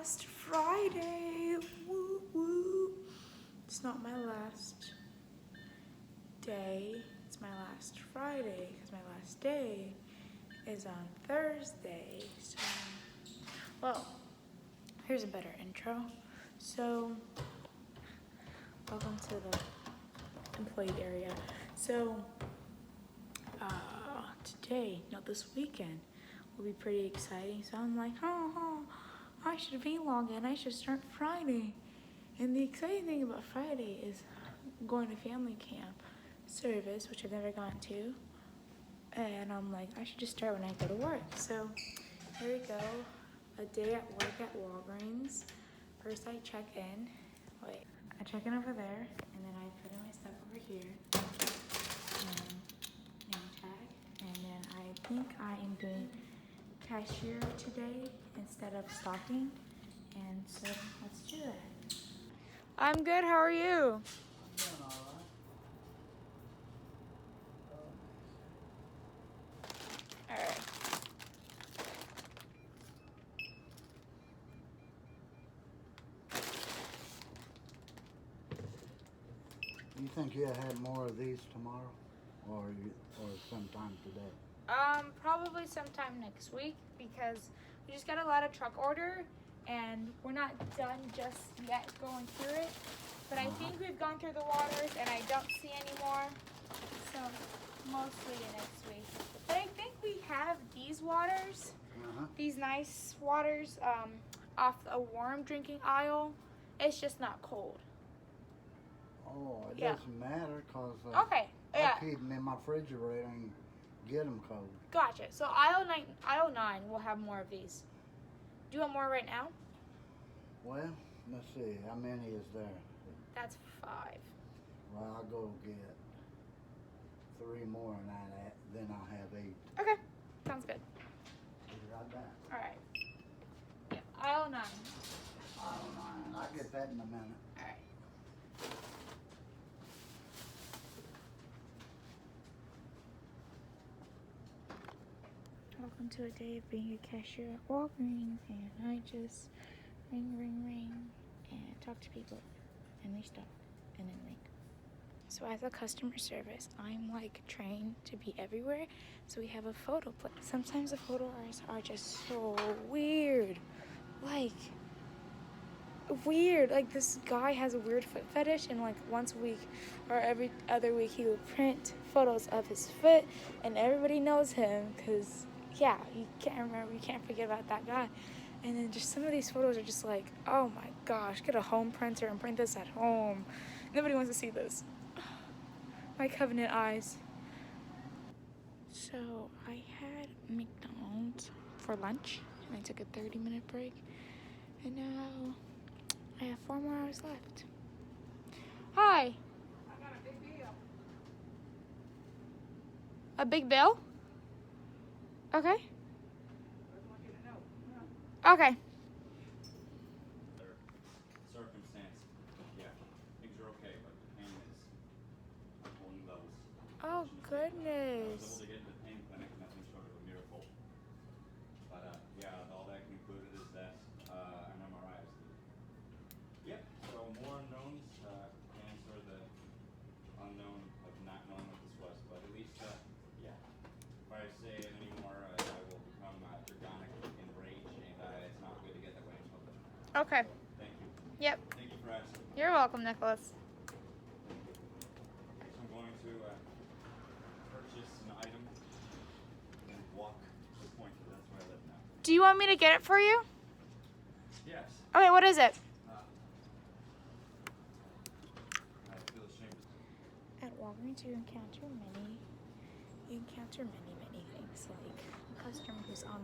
last Friday. Woo woo. It's not my last day. It's my last Friday because my last day is on Thursday. So, well, here's a better intro. So, welcome to the employee area. So, today, no, this weekend will be pretty exciting. So I'm like, I should vlog and I should start Friday. And the exciting thing about Friday is going to family camp service, which I've never gone to. And I'm like, I should just start when I go to work. So here we go, a day at work at Walgreens. First I check in. Wait, I check in over there, and then I put in my stuff over here. Name tag. And then I think I am doing cashier today instead of stocking. And so let's do that. I'm good, how are you? Alright. You think you'll have more of these tomorrow, or sometime today? Probably sometime next week because we just got a lot of truck order and we're not done just yet going through it. But I think we've gone through the waters and I don't see any more. So mostly next week. But I think we have these waters, these nice waters, off a warm drinking aisle. It's just not cold. Oh, it Yeah. doesn't matter because Okay. Yeah. I keep them in my refrigerator and get them cold. Gotcha. So aisle 9 will have more of these. Do you want more right now? Well, let's see. How many is there? That's 5. Well, I'll go get 3 more and then I'll have 8. Okay. Sounds good. Be right back. All right. Yeah. Aisle 9. I don't mind. I'll get that in a minute. All right. Welcome to a day of being a cashier at Walgreens, and I just ring, and talk to people, and they stop, and then ring. So as a customer service, I'm like trained to be everywhere, so we have a photo plate. Sometimes the photos are just so weird, like this guy has a weird foot fetish, and like once a week or every other week he would print photos of his foot, and everybody knows him because yeah, you can't forget about that guy. And then just some of these photos are just like, oh my gosh, get a home printer and print this at home. Nobody wants to see this. My covenant eyes. So I had McDonald's for lunch and I took a 30-minute break, and now I have 4 more hours left. Hi. I got a big bill. A big bill? Okay. Okay. Circumstance, yeah, things are okay, but the pain is on whole new levels. Oh I was able goodness. to get into the pain clinic, nothing short of a miracle. But yeah, all that concluded is that an MRI is needed. Yep. So more unknowns. Answer the unknown of not knowing what this was, but at least yeah. If I say it anymore, I will become dragonic in rage, and it's not good to get that way in public. Okay. Thank you. Yep. Thank you for asking. You're welcome, Nicholas. So I'm going to purchase an item and walk to the point that that's where I live now. Do you want me to get it for you? Yes. Okay, what is it? I feel ashamed. At Walgreens, you encounter many things, like a customer who's on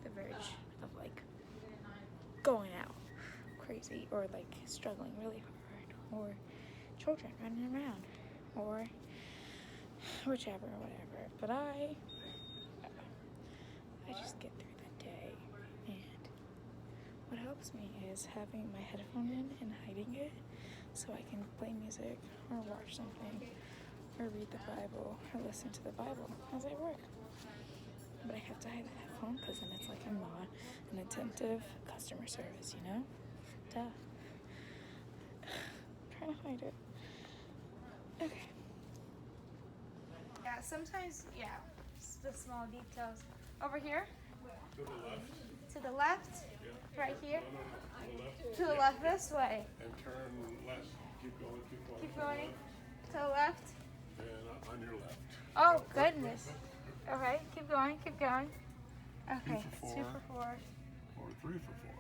the verge of like going out crazy, or like struggling really hard, or children running around, or whichever, whatever. But I just get through the day, and what helps me is having my headphone in and hiding it so I can play music or watch something or read the Bible or listen to the Bible as I work. But I have to hide the headphones. phone because then it's like I'm not an attentive customer service, you know? Duh. I'm trying to find it. Okay. Yeah, sometimes, yeah, it's the small details. Over here? To the left. To the left? Yeah. Right here? No, to the left. To the left this way. And turn left. Keep going, keep going. Keep going. To the left. And on your left. Oh, goodness. Okay, keep going, keep going. Okay, 2 for 4. 2 for 4. Or 3 for 4.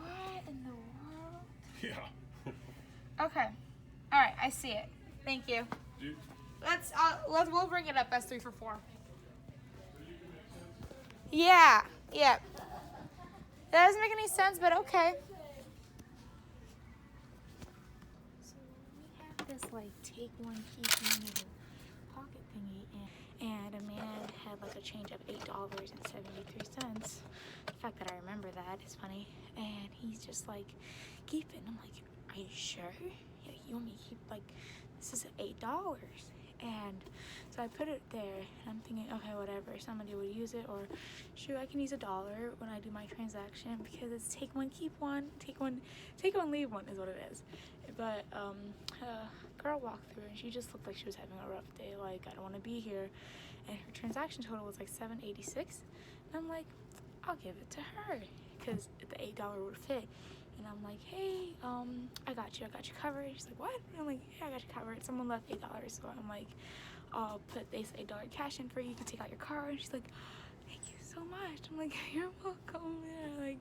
What in the world? Yeah. Okay. All right, I see it. Thank you. We'll bring it up as 3 for 4. Yeah. That doesn't make any sense, but okay. So we have this like take one, keep one little pocket thingy, and a man had like a change of $8.73. The fact that I remember that is funny, and he's just like, keep it. And I'm like, are you sure? Yeah, you want me to keep like, this is $8. And so I put it there, and I'm thinking, okay, whatever, somebody would use it, or shoot, I can use $1 when I do my transaction, because it's take one, keep one, take one, leave one is what it is. But a girl walked through, and she just looked like she was having a rough day, like, I don't want to be here, and her transaction total was like $7.86, and I'm like, I'll give it to her, because the $8 would fit. And I'm like, hey, I got you covered. She's like, what? And I'm like, yeah, I got you covered. Someone left $8, so I'm like, I'll put this $8 cash in for you. You can take out your card. And she's like, thank you so much. I'm like, you're welcome. Yeah, like,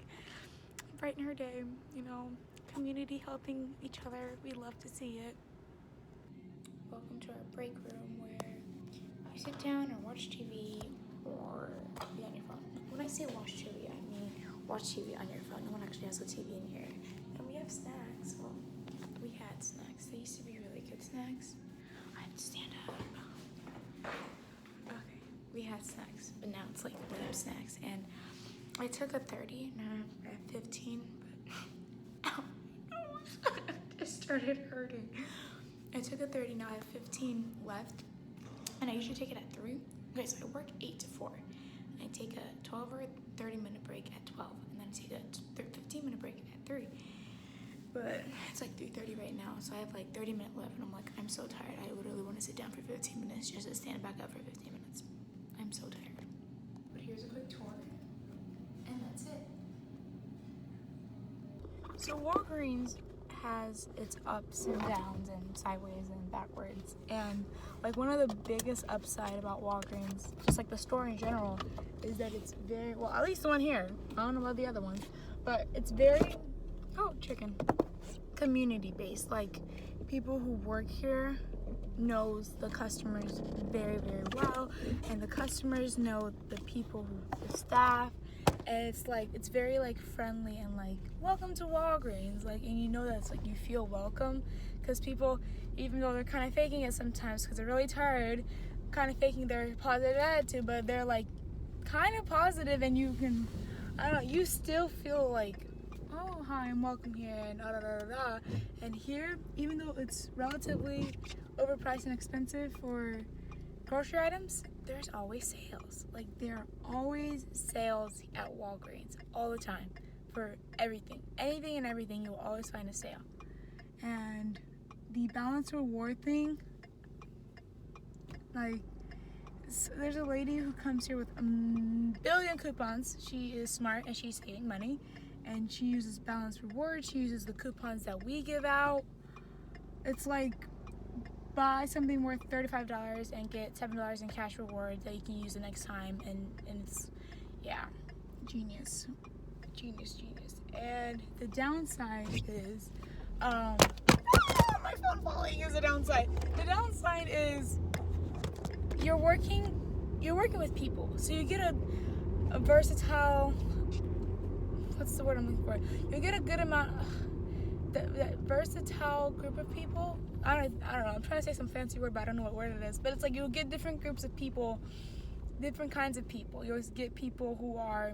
brighten her day, you know, community helping each other. We love to see it. Welcome to our break room where you sit down or watch TV or be on your phone. When I say watch TV, I mean watch TV on your phone. No one actually has a TV in here. And we have snacks. Well, we had snacks. They used to be really good snacks. I have to stand up. Okay. We had snacks, but now it's like lame snacks. And I took a 30, now I'm at 15, but ow, it just started hurting. I took a 30, now I have 15 left. And I usually take it at 3. Okay, so I work 8 to 4. I take a 12 or 30-minute break at 12, and then I take a 15-minute break at 3. But it's like 3:30 right now, so I have like 30 minutes left, and I'm like, I'm so tired. I literally want to sit down for 15 minutes just to stand back up for 15 minutes. I'm so tired. But here's a quick tour, and that's it. So Walgreens has its ups and downs and sideways and backwards, and like one of the biggest upside about Walgreens, just like the store in general, is that it's very, well, at least the one here, I don't know about the other ones, but it's very, chicken, community based. Like, people who work here knows the customers very, very well, and the customers know the people the staff, and it's like, it's very like friendly and like, welcome to Walgreens, like, and you know that's like, you feel welcome, because people, even though they're kind of faking it sometimes because they're really tired, kind of faking their positive attitude, but they're like kind of positive, and you can, I don't know, you still feel like, oh, hi, I'm welcome here, and da da da da da. And here, even though it's relatively overpriced and expensive for grocery items, there's always sales. Like, there are always sales at Walgreens all the time for everything. Anything and everything, you'll always find a sale. And the balance reward thing, like, so there's a lady who comes here with a billion coupons. She is smart and she's saving money, and she uses balance reward. She uses the coupons that we give out. It's like, buy something worth $35 and get $7 in cash rewards that you can use the next time, and it's, yeah, genius. And the downside is, my phone falling is the downside. The downside is you're working with people, so you get a versatile, what's the word I'm looking for? You get a good amount, that versatile group of people. I don't know, I'm trying to say some fancy word, but I don't know what word it is. But it's like, you'll get different groups of people, different kinds of people. You always get people who are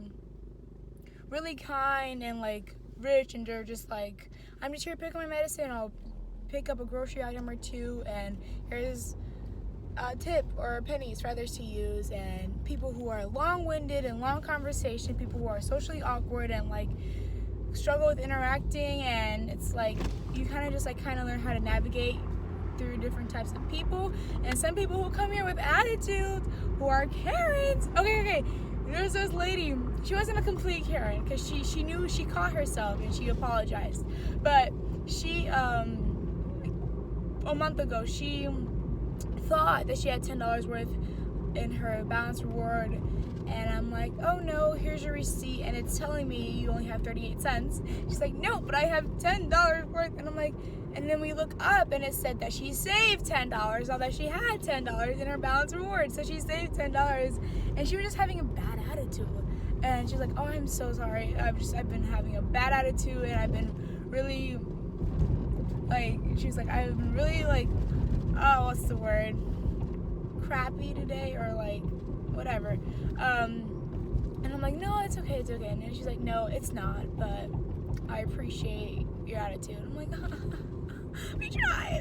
really kind and like rich, and they're just like, I'm just here to pick up my medicine, I'll pick up a grocery item or two, and here's tip or pennies for others to use, and people who are long-winded and long conversation, people who are socially awkward and like struggle with interacting, and it's like you kind of just like kind of learn how to navigate through different types of people. And some people who come here with attitudes, who are Karens. Okay. There's this lady. She wasn't a complete Karen because she knew, she caught herself and she apologized. But she a month ago she thought that she had $10 worth in her balance reward, and I'm like, oh no, here's your receipt, and it's telling me you only have 38 cents. She's like, no, but I have $10 worth, and I'm like, and then we look up and it said that she saved $10, although she had $10 in her balance reward, so she saved $10, and she was just having a bad attitude, and she's like, oh, I'm so sorry, I've been having a bad attitude, and I've been really, like, she's like, I've been really, like, oh, what's the word, crappy today, or like whatever, and I'm like, no, it's okay, and then she's like, no, it's not, but I appreciate your attitude. I'm like, we try.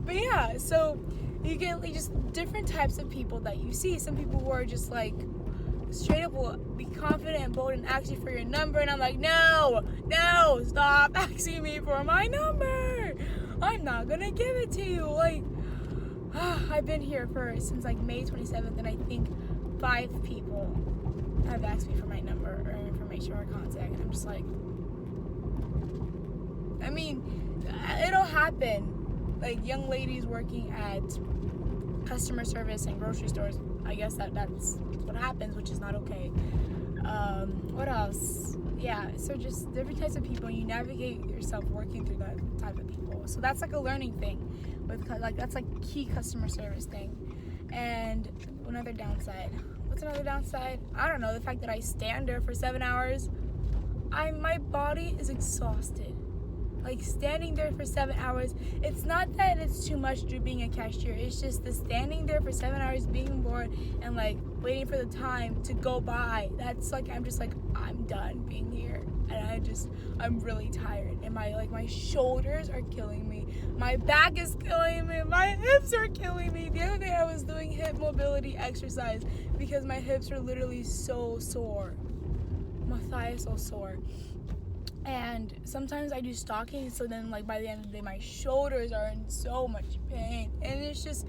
But yeah, so you get like just different types of people that you see. Some people who are just like straight up will be confident and bold and ask you for your number, and I'm like, no, stop asking me for my number. I'm not gonna give it to you. Like, I've been here since like May 27th, and I think 5 people have asked me for my number or information or contact, and I'm just like, I mean, it'll happen. Like, young ladies working at customer service and grocery stores, I guess that's what happens, which is not okay. What else? Yeah, so just different types of people, and you navigate yourself working through that type of people. So that's like a learning thing. That's like key customer service thing. And another downside. What's another downside? I don't know. The fact that I stand there for 7 hours. My body is exhausted. Like, standing there for 7 hours. It's not that it's too much to being a cashier. It's just the standing there for 7 hours, being bored, and like waiting for the time to go by. That's like, I'm just like, I'm done being here. And I'm really tired. And my shoulders are killing me. My back is killing me. My hips are killing me. The other day I was doing hip mobility exercise because my hips are literally so sore. My thigh is so sore. And sometimes I do stocking, so then like by the end of the day my shoulders are in so much pain, and it's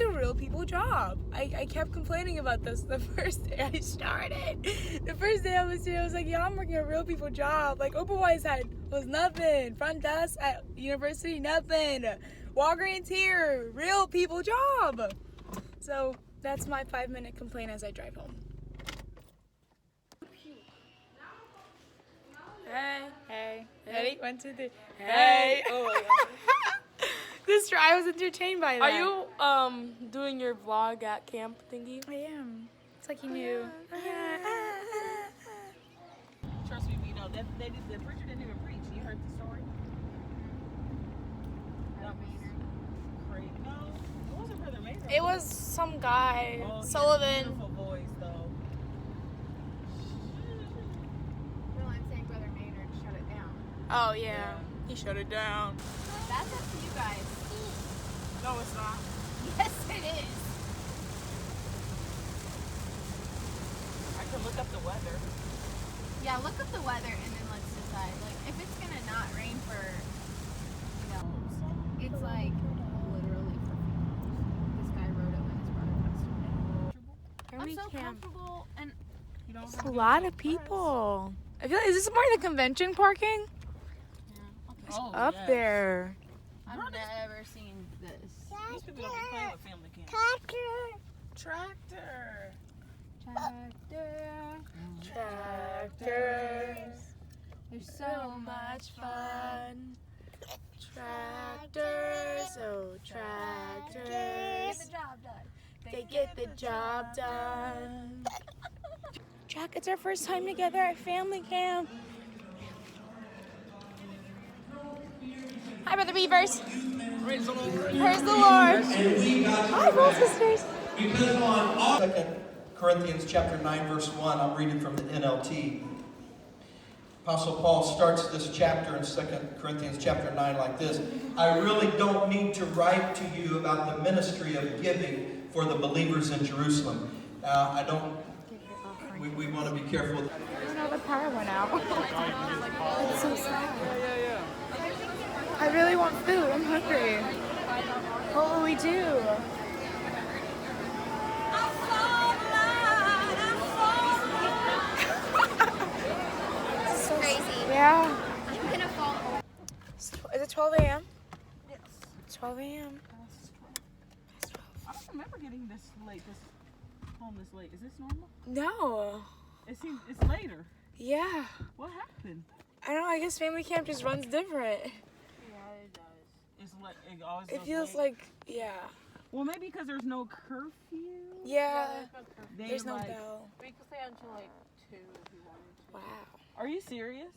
a real people job. I kept complaining about this the first day I started. The first day I was here, I was like, yeah, I'm working a real people job. Like, Opawise was nothing. Front desk at university, nothing. Walgreens here, real people job. So that's my 5-minute complaint as I drive home. Hey. Ready? 1, 2, 3. Hey. Oh my god. I was entertained by that. Are you doing your vlog at camp thingy? I am. It's like you knew. Trust me, we know that the preacher didn't even preach. You heard the story? That was crazy. No, it wasn't Brother Maynard. It was some guy, Oh, Sullivan. Beautiful voice, though. Well, I'm saying Brother Maynard shut it down. Oh yeah, he shut it down. That's up to you guys. No, it's not. Yes, it is. I can look up the weather. Yeah, look up the weather and then let's decide. Like, if it's gonna not rain for, it's like literally for this guy wrote it when his brother passed away. I'm so comfortable and You don't It's have a to lot be of so people. I feel like, is this more the convention parking? pressed. Oh, Up yes. there. I've never seen this. These people don't be playing with family camp. Tractor. Tractors. They're so much fun. Tractors, oh tractors. They get the job done. Jack, it's our first time together at family camp. Hi, Brother Beavers. Praise the Lord. Praise the Lord. Hi, Brothers Sisters. Because on 2 Corinthians chapter 9, verse 1, I'm reading from the NLT. Apostle Paul starts this chapter in 2 Corinthians chapter 9 like this. I really don't need to write to you about the ministry of giving for the believers in Jerusalem. We want to be careful. Oh no, the power went out. It's so sad. I really want food. I'm hungry. What will we do? Crazy. Yeah. I'm gonna fall. Is it 12 a.m.? Yes. 12 a.m. I don't remember getting this late. Home this late. Is this normal? No. It seems it's later. Yeah. What happened? I don't know. I guess family camp just runs different. Yeah, it does. It always It goes feels late. like, yeah. Well, maybe because there's no curfew. Yeah. They There's no like- bell. We could stay until like 2 if you wanted to. Wow. Are you serious?